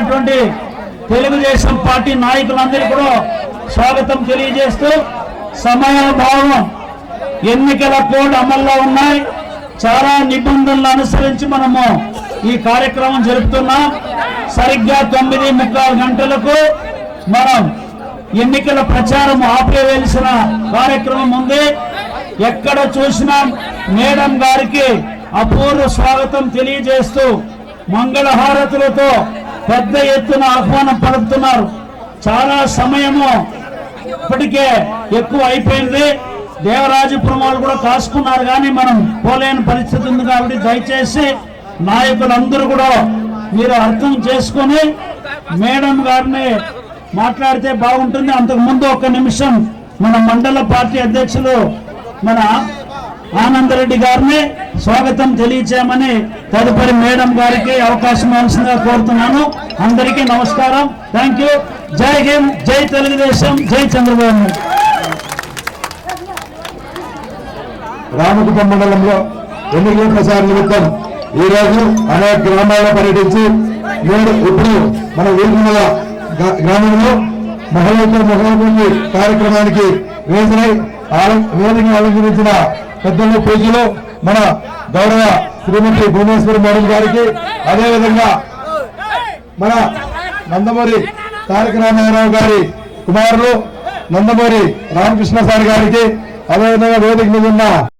వచ్చినటువంటి తెలుగుదేశం పార్టీ నాయకులందరికీ కూడా స్వాగతం తెలియజేస్తూ, సమయాభావం, ఎన్నికల కోడ్ అమల్లో ఉన్నాయి. చాలా నిబంధనలు అనుసరించి మనము ఈ కార్యక్రమం జరుపుతున్నాం. సరిగ్గా 9:45 గంటలకు మనం ఎన్నికల ప్రచారం ఆపేయాల్సిన కార్యక్రమం ఉంది. ఎక్కడ చూసినా మేడం గారికి అపూర్వ స్వాగతం తెలియజేస్తూ మంగళహారతులతో పెద్ద ఎత్తున ఆహ్వానం పలుకుతున్నారు. చాలా సమయము ఇప్పటికే ఎక్కువ అయిపోయింది. దేవరాజపురం వాళ్ళు కూడా కాసుకున్నారు, కానీ మనం పోలేని పరిస్థితి ఉంది. కాబట్టి దయచేసి నాయకులందరూ కూడా మీరు అర్థం చేసుకొని మేడం గారిని మాట్లాడితే బాగుంటుంది. అంతకుముందు ఒక్క నిమిషం మన మండల పార్టీ అధ్యక్షులు మన ఆనందరెడ్డి గారిని స్వాగతం తెలియచేయమని తదుపరి మేడం గారికి అవకాశం ఇవ్వాల్సిందిగా కోరుతున్నాను. అందరికీ నమస్కారం. Thank you. జై హింద్, జై తెలుగుదేశం, జై చంద్రబాబు. రామకుప్పం మండలంలో ఎన్నికల ప్రచార నిమిత్తం ఈ రోజు అనేక గ్రామాల్లో పర్యటించి ఇప్పుడు మన వీరుమల గ్రామంలో మహిళలతో మహిళాభివృద్ధి కార్యక్రమానికి వేదికను అలంకరించిన పెద్దలు పూజలు మన గౌరవ శ్రీమతి భువనేశ్వరి మేడం గారికి, అదేవిధంగా మన నందమూరి తారక రామారావు గారి కుమారులు నందమూరి రామకృష్ణ సార్ గారికి, అదేవిధంగా వేదిక మీద ఉన్న